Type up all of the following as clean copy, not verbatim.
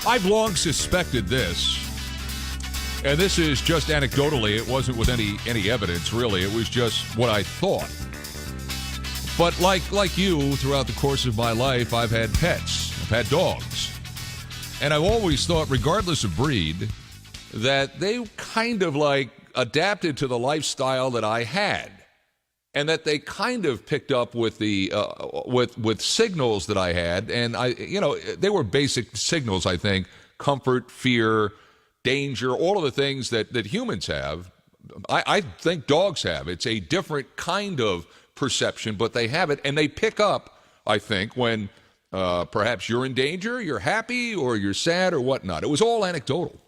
I've long suspected this, and this is just anecdotally. It wasn't with any evidence, really. It was just what I thought. But like you, throughout the course of my life, I've had pets. I've had dogs. And I've always thought, regardless of breed, that they kind of like adapted to the lifestyle that I had. And that they kind of picked up with the with signals that I had, and they were basic signals. I think comfort, fear, danger, all of the things that humans have. I think dogs have. It's a different kind of perception, but they have it, and they pick up. I think when perhaps you're in danger, you're happy, or you're sad, or whatnot. It was all anecdotal.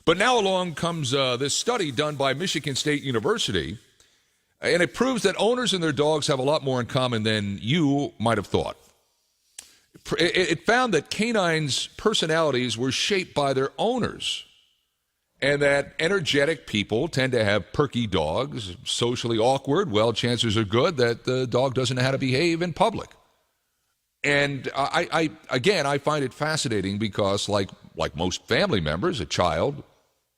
But now along comes this study done by Michigan State University. And it proves that owners and their dogs have a lot more in common than you might have thought. It found that canines' personalities were shaped by their owners, and that energetic people tend to have perky dogs. Socially awkward, well, chances are good that the dog doesn't know how to behave in public. And I find it fascinating because, like most family members, a child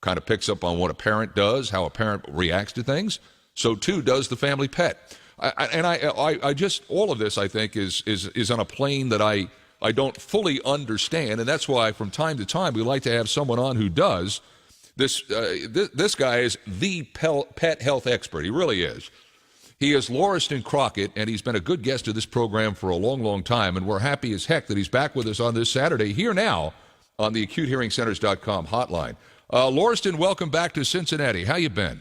kind of picks up on what a parent does, how a parent reacts to things. So too does the family pet. I just, all of this, I think, is on a plane that I don't fully understand, and that's why from time to time we like to have someone on who does. This guy is the pet health expert. He really is. He is Lauriston Crockett, and he's been a good guest of this program for a long, long time, and we're happy as heck that he's back with us on this Saturday, here now on the AcuteHearingCenters.com hotline. Lauriston, welcome back to Cincinnati. How you been?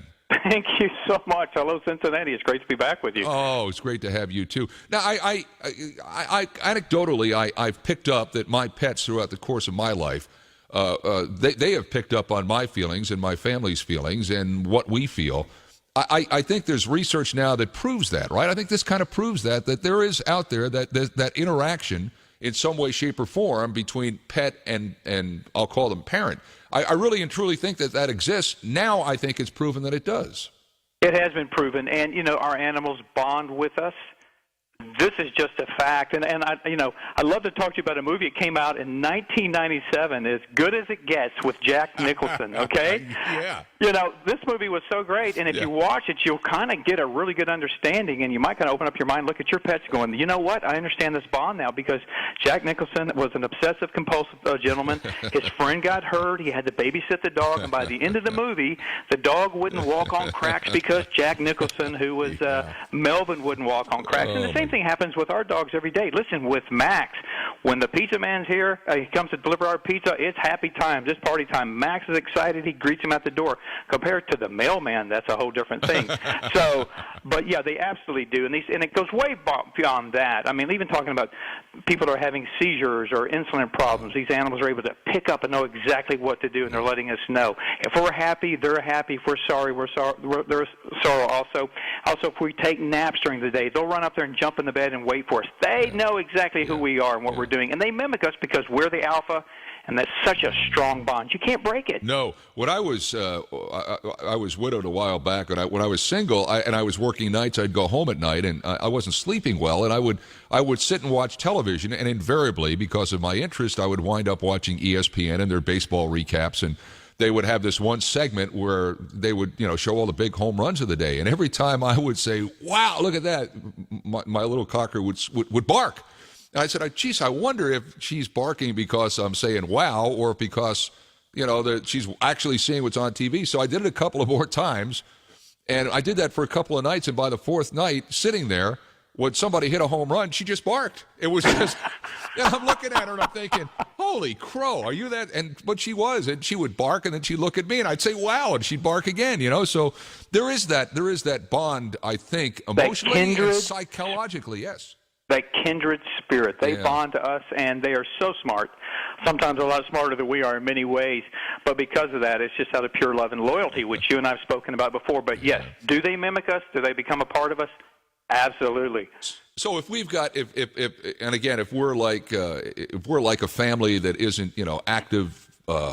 Thank you so much. Hello, Cincinnati. It's great to be back with you. Oh, it's great to have you, too. Now, I anecdotally, I've picked up that my pets throughout the course of my life, they have picked up on my feelings and my family's feelings and what we feel. I think there's research now that proves that, right? I think this kind of proves that there is out there that interaction in some way, shape, or form between pet and I'll call them parent. I really and truly think that exists. Now I think it's proven that it does. It has been proven, and our animals bond with us. This is just a fact, and I'd love to talk to you about a movie that came out in 1997, As Good as It Gets, with Jack Nicholson. Okay, yeah. This movie was so great, and if you watch it, you'll kind of get a really good understanding, and you might kind of open up your mind, look at your pets, going, you know what? I understand this bond now, because Jack Nicholson was an obsessive compulsive gentleman. His friend got hurt. He had to babysit the dog, and by the end of the movie, the dog wouldn't walk on cracks because Jack Nicholson, who was Melvin, wouldn't walk on cracks. And the same thing happens with our dogs every day. Listen, with Max, when the pizza man's here, he comes to deliver our pizza, it's happy times, it's party time. Max is excited, he greets him at the door. Compared to the mailman, that's a whole different thing. But yeah, they absolutely do, and it goes way beyond that. I mean, even talking about people that are having seizures or insulin problems, these animals are able to pick up and know exactly what to do, and they're letting us know. If we're happy, they're happy. If we're sorry, they're sorrow also. Also, if we take naps during the day, they'll run up there and jump in the bed and wait for us. They know exactly who we are and what we're doing, and they mimic us because we're the alpha, and that's such a strong bond. You can't break it. No. When I was widowed a while back, and when I was single, and I was working nights, I'd go home at night, and I wasn't sleeping well, and I would sit and watch television, and invariably, because of my interest, I would wind up watching ESPN and their baseball recaps, and they would have this one segment where they would, show all the big home runs of the day. And every time I would say, wow, look at that, my little cocker would bark. And I said, geez, I wonder if she's barking because I'm saying wow, or because, that she's actually seeing what's on TV. So I did it a couple of more times. And I did that for a couple of nights. And by the fourth night, sitting there, when somebody hit a home run, she just barked. It was just, I'm looking at her and I'm thinking, holy crow, are you that? But she was, and she would bark, and then she'd look at me, and I'd say, wow, and she'd bark again, So there is that bond, I think, emotionally and psychologically, yes. That kindred spirit. They bond to us, and they are so smart. Sometimes a lot smarter than we are in many ways. But because of that, it's just out of pure love and loyalty, which you and I have spoken about before. But yes, do they mimic us? Do they become a part of us? Absolutely. So if we've got, if we're like a family that isn't, active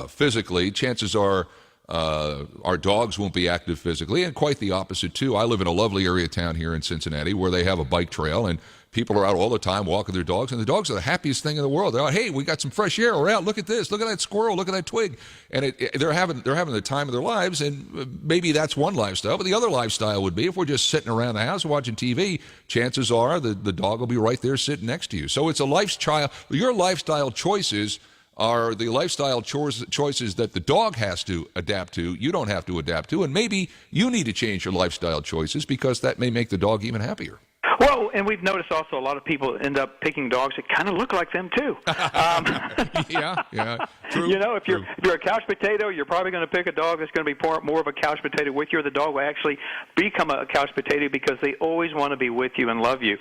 physically, chances are our dogs won't be active physically, and quite the opposite too. I live in a lovely area town here in Cincinnati where they have a bike trail, and people are out all the time walking their dogs, and the dogs are the happiest thing in the world. They're out, hey, we got some fresh air. We're out. Look at this. Look at that squirrel. Look at that twig. And they're having the time of their lives, and maybe that's one lifestyle. But the other lifestyle would be if we're just sitting around the house watching TV, chances are the dog will be right there sitting next to you. So it's a lifestyle. Your lifestyle choices are the lifestyle choices that the dog has to adapt to. You don't have to adapt to, and maybe you need to change your lifestyle choices because that may make the dog even happier. Well, and we've noticed also a lot of people end up picking dogs that kind of look like them too. Yeah, true. You know, if you're a couch potato, you're probably going to pick a dog that's going to be more of a couch potato with you, or the dog will actually become a couch potato because they always want to be with you and love you.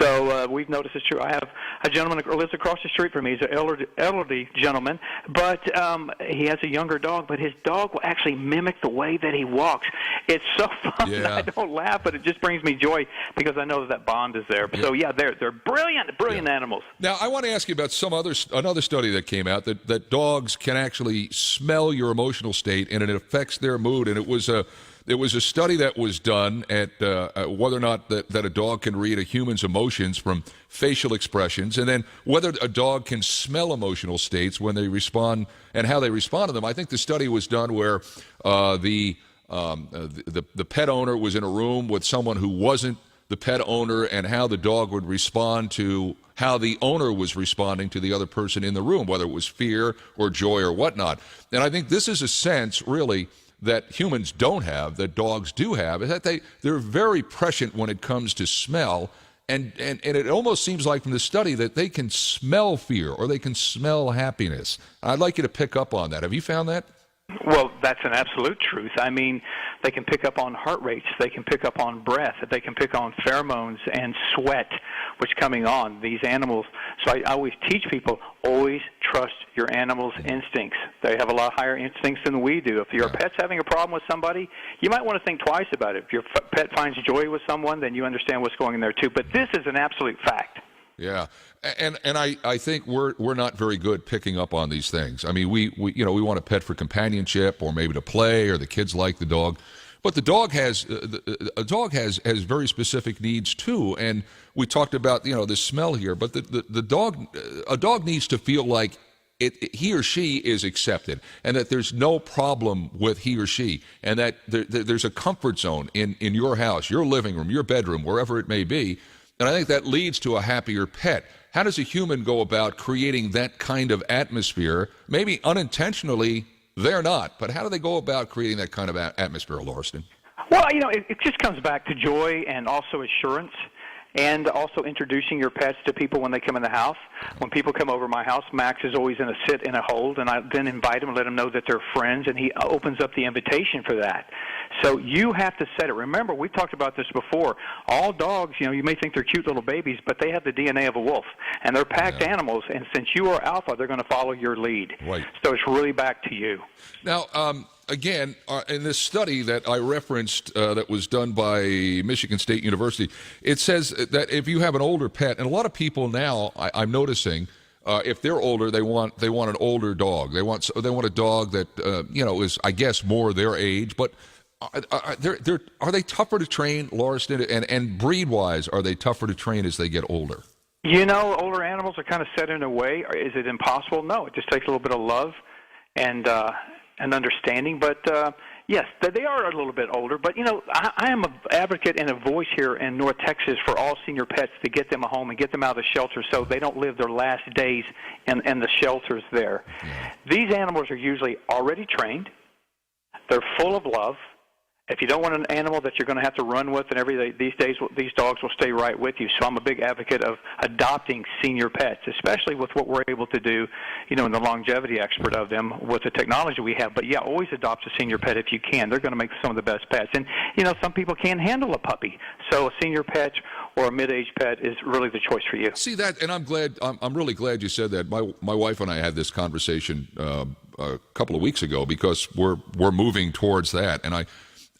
So we've noticed it's true. I have a gentleman who lives across the street from me. He's an elderly gentleman, but he has a younger dog, but his dog will actually mimic the way that he walks. It's so fun. Yeah. I don't laugh, but it just brings me joy because I know that bond is there. So yeah, they're brilliant animals. Now I want to ask you about another study that came out that dogs can actually smell your emotional state and it affects their mood. And it was a study that was done at whether or not that a dog can read a human's emotions from facial expressions, and then whether a dog can smell emotional states when they respond and how they respond to them. I think the study was done where the pet owner was in a room with someone who wasn't the pet owner, and how the dog would respond to how the owner was responding to the other person in the room, whether it was fear or joy or whatnot. And I think this is a sense, really, that humans don't have, that dogs do have, is that they're very prescient when it comes to smell. And it almost seems like from the study that they can smell fear or they can smell happiness. I'd like you to pick up on that. Have you found that? Well, that's an absolute truth. I mean, they can pick up on heart rates. They can pick up on breath. They can pick on pheromones and sweat, which coming on these animals. So I always teach people, always trust your animal's instincts. They have a lot higher instincts than we do. If your pet's having a problem with somebody, you might want to think twice about it. If your pet finds joy with someone, then you understand what's going on there too. But this is an absolute fact. Yeah, and I think we're not very good picking up on these things. I mean, we want a pet for companionship or maybe to play, or the kids like the dog, but the dog has has very specific needs too. And we talked about the smell here, but a dog needs to feel like he or she is accepted, and that there's no problem with he or she, and that there's a comfort zone in your house, your living room, your bedroom, wherever it may be. And I think that leads to a happier pet. How does a human go about creating that kind of atmosphere? Maybe unintentionally, they're not, but how do they go about creating that kind of atmosphere, Lauriston? Well, it just comes back to joy and also assurance, and also introducing your pets to people when they come in the house. When people come over my house, Max is always in a sit and a hold, and I then invite them and let them know that they're friends, and he opens up the invitation for that. So you have to set it. Remember, we've talked about this before. All dogs, you may think they're cute little babies, but they have the DNA of a wolf, and they're packed animals, and since you are alpha, they're going to follow your lead. Right. So it's really back to you. Now, again, in this study that I referenced that was done by Michigan State University, it says that if you have an older pet, and a lot of people now, I'm noticing, if they're older, they want an older dog. They want a dog that is, I guess, more their age. But are they tougher to train, Lauriston? And breed-wise, are they tougher to train as they get older? Older animals are kind of set in a way. Is it impossible? No, it just takes a little bit of love and understanding. But yes, they are a little bit older. But I am an advocate and a voice here in North Texas for all senior pets to get them a home and get them out of the shelter so they don't live their last days in the shelters there. Yeah. These animals are usually already trained. They're full of love. If you don't want an animal that you're going to have to run with and everything, these days these dogs will stay right with you. So I'm a big advocate of adopting senior pets, especially with what we're able to do, in the longevity expert of them with the technology we have. But yeah, always adopt a senior pet if you can. They're going to make some of the best pets. And some people can't handle a puppy, so a senior pet or a mid-age pet is really the choice for you. See that, and I'm really glad you said that. My wife and I had this conversation a couple of weeks ago because we're moving towards that, and I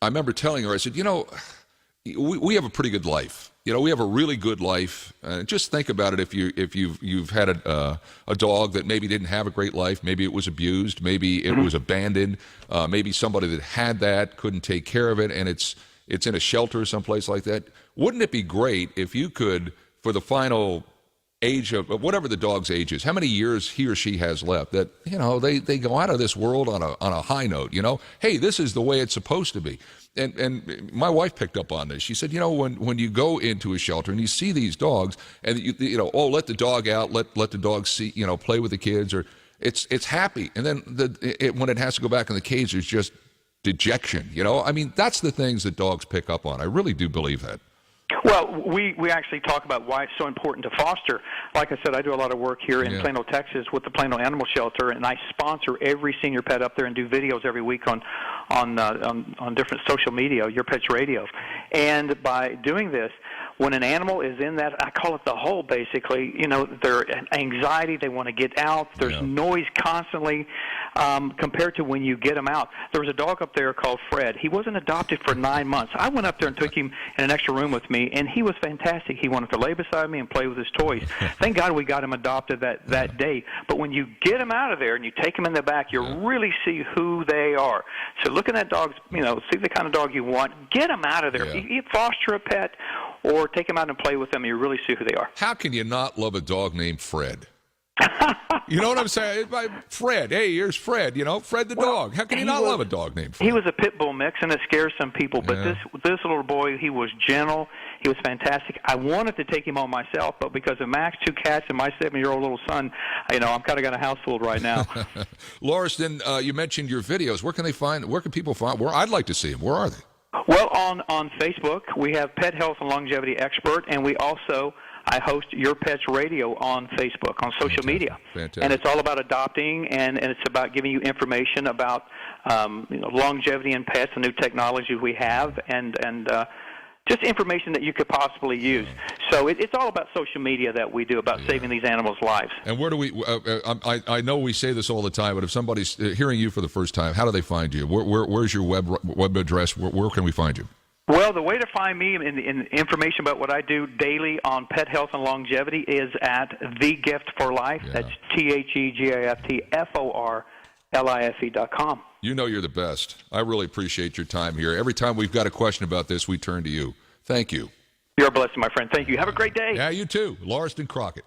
remember telling her, I said, we have a pretty good life. We have a really good life. Just think about it. If you've had a dog that maybe didn't have a great life, maybe it was abused, maybe it was abandoned, maybe somebody that had that couldn't take care of it, and it's in a shelter or someplace like that. Wouldn't it be great if you could for the final age of whatever the dog's age is, how many years he or she has left, that, you know, they go out of this world on a high note, you know. Hey, this is the way it's supposed to be. And my wife picked up on this. She said, you know, when you go into a shelter and you see these dogs and you know, oh, let the dog out, let the dog see, you know, play with the kids, or it's happy. And then when it has to go back in the cage, there's just dejection, you know. I mean, that's the things that dogs pick up on. I really do believe that. Well, we actually talk about why it's so important to foster. Like I said, I do a lot of work here in Plano, Texas with the Plano Animal Shelter, and I sponsor every senior pet up there and do videos every week on different social media, Your Pet's Radio. And by doing this, when an animal is in that, I call it the hole, basically, you know, their anxiety, they want to get out, there's noise constantly, compared to when you get them out. There was a dog up there called Fred. He wasn't adopted for 9 months. I went up there and took him in an extra room with me, and he was fantastic. He wanted to lay beside me and play with his toys. Thank God we got him adopted that day. But when you get him out of there and you take him in the back, you really see who they are. So looking at dogs, you know, see the kind of dog you want, get them out of there. You foster a pet or take them out and play with them, you really see who they are. How can you not love a dog named Fred? You know what I'm saying? Fred. Hey, here's Fred. You know, Fred the dog. How can you not love a dog named Fred? He was a pit bull mix, and it scares some people. But this little boy, he was gentle. He was fantastic. I wanted to take him on myself, but because of Max, 2 cats, and my 7-year-old little son, you know, I'm kind of got a house full right now. Lauriston, you mentioned your videos. Where can they find? Where can people find? I'd like to see them. Where are they? Well, on Facebook, we have Pet Health and Longevity Expert, and I host Your Pet's Radio on Facebook, on social media. Fantastic. And it's all about adopting, and it's about giving you information about longevity in pets, the new technologies we have, and just information that you could possibly use. So it's all about social media that we do about saving these animals' lives. And where do we I know we say this all the time, but if somebody's hearing you for the first time, how do they find you? Where's your web address? Where can we find you? Well, the way to find me in information about what I do daily on pet health and longevity is at The Gift for Life. That's TheGiftForLife.com. You know you're the best. I really appreciate your time here. Every time we've got a question about this, we turn to you. Thank you. You're a blessing, my friend. Thank you. Have a great day. Yeah, you too. Lauriston Crockett.